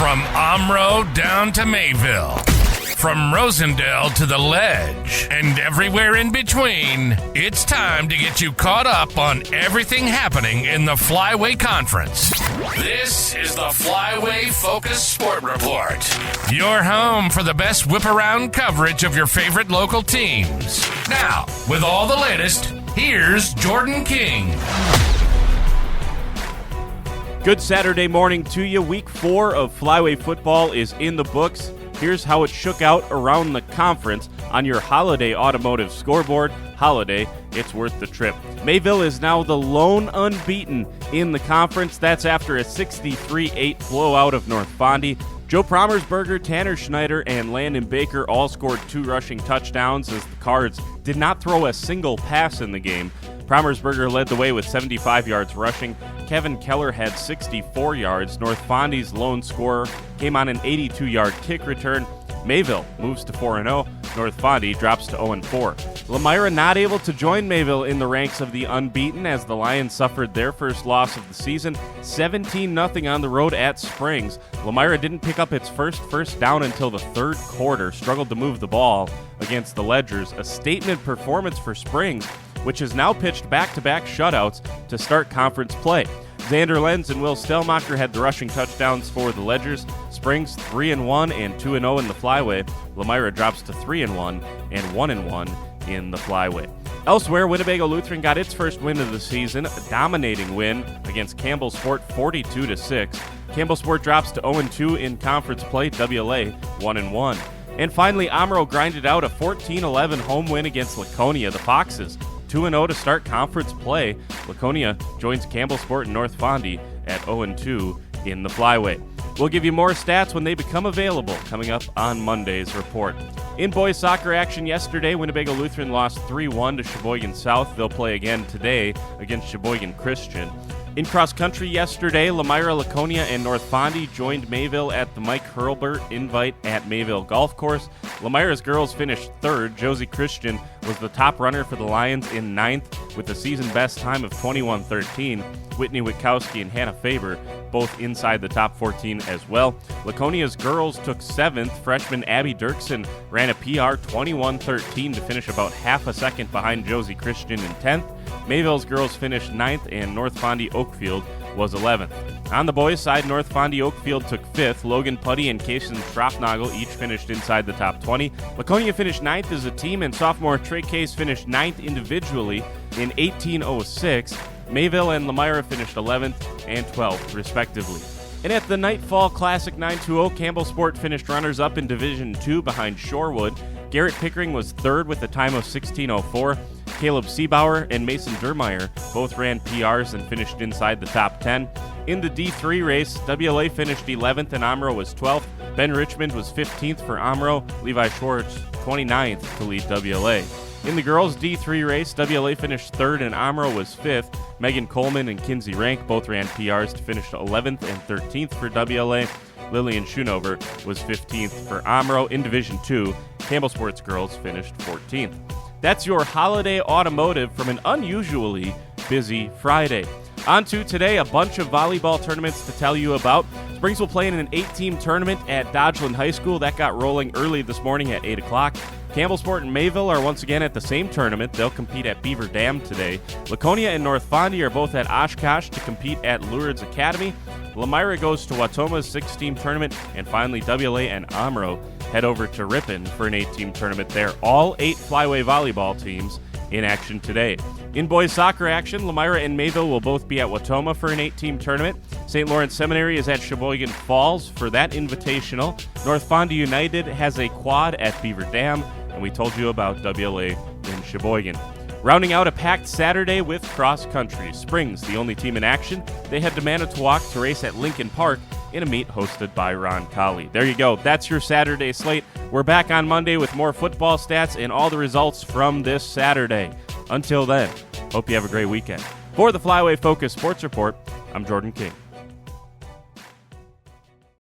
From Omro down to Mayville, from Rosendale to the Ledge, and everywhere in between, it's time to get you caught up on everything happening in the Flyway Conference. This is the Flyway Focus Sport Report, your home for the best whip-around coverage of your favorite local teams. Now, with all the latest, here's Jordan King. Good Saturday morning to you. Week 4 of Flyway football is in the books. Here's how it shook out around the conference on your Holiday Automotive scoreboard. Holiday, it's worth the trip. Mayville is now the lone unbeaten in the conference. That's after a 63-8 blowout of North Fondy. Joe Promersberger, Tanner Schneider, and Landon Baker all scored 2 rushing touchdowns as the Cards did not throw a single pass in the game. Promersberger led the way with 75 yards rushing. Kevin Keller had 64 yards. North Fondy's lone scorer came on an 82-yard kick return. Mayville moves to 4-0. North Fondy drops to 0-4. Lemira not able to join Mayville in the ranks of the unbeaten as the Lions suffered their first loss of the season, 17-0 on the road at Springs. Lemira didn't pick up its first down until the third quarter, struggled to move the ball against the Ledgers. A statement performance for Springs, which has now pitched back-to-back shutouts to start conference play. Xander Lenz and Will Stellmacher had the rushing touchdowns for the Ledgers. Springs 3-1 and 2-0 in the Flyway. Lemira drops to 3-1 and 1-1 in the Flyway. Elsewhere, Winnebago Lutheran got its first win of the season, a dominating win against Campbell Sport 42-6. Campbell Sport drops to 0-2 in conference play, WLA 1-1. And finally, Omro grinded out a 14-11 home win against Laconia. The Foxes 2-0 to start conference play. Laconia joins Campbell Sport and North Fondy at 0-2 in the Flyway. We'll give you more stats when they become available coming up on Monday's report. In boys soccer action yesterday, Winnebago Lutheran lost 3-1 to Sheboygan South. They'll play again today against Sheboygan Christian. In cross-country yesterday, Lemira, Laconia, and North Fondy joined Mayville at the Mike Hurlburt Invite at Mayville Golf Course. Lemira's girls finished third. Josie Christian was the top runner for the Lions in 9th with a season-best time of 21:13. Whitney Witkowski and Hannah Faber both inside the top 14 as well. Laconia's girls took 7th. Freshman Abby Dirksen ran a PR 21:13 to finish about half a second behind Josie Christian in 10th. Mayville's girls finished 9th, and North Fondy Oakfield was 11th. On the boys' side, North Fondy Oakfield took 5th. Logan Putty and Kaysen Strafnagel each finished inside the top 20. Laconia finished 9th as a team, and sophomore Trey Case finished 9th individually in 18:06. Mayville and Lemira finished 11th and 12th, respectively. And at the Nightfall Classic 920, Campbell Sport finished runners-up in Division II behind Shorewood. Garrett Pickering was third with a time of 16:04. Caleb Seebauer and Mason Dermeyer both ran PRs and finished inside the top 10. In the D3 race, WLA finished 11th and Omro was 12th. Ben Richmond was 15th for Omro. Levi Schwartz 29th to lead WLA. In the girls' D3 race, WLA finished 3rd and Omro was 5th. Megan Coleman and Kinsey Rank both ran PRs to finish 11th and 13th for WLA. Lillian Schoonover was 15th for Omro. In Division II, Campbell Sports girls finished 14th. That's your Holiday Automotive from an unusually busy Friday. On to today, a bunch of volleyball tournaments to tell you about. Springs will play in an 8-team tournament at Dodgeland High School. That got rolling early this morning at 8 o'clock. Campbell Sport and Mayville are once again at the same tournament. They'll compete at Beaver Dam today. Laconia and North Fondy are both at Oshkosh to compete at Lourdes Academy. Lemira goes to Watoma's 6-team tournament. And finally, WLA and Omro head over to Ripon for an 8-team tournament there. All 8 Flyway volleyball teams in action today. In boys soccer action, Lemira and Mayville will both be at Watoma for an 8-team tournament. St. Lawrence Seminary is at Sheboygan Falls for that invitational. North Fondy United has a quad at Beaver Dam, and we told you about WLA in Sheboygan. Rounding out a packed Saturday with cross country. Springs, the only team in action, they head to Manitowoc to race at Lincoln Park in a meet hosted by Ron Colley. There you go. That's your Saturday slate. We're back on Monday with more football stats and all the results from this Saturday. Until then, hope you have a great weekend. For the Flyway Focus Sports Report, I'm Jordan King.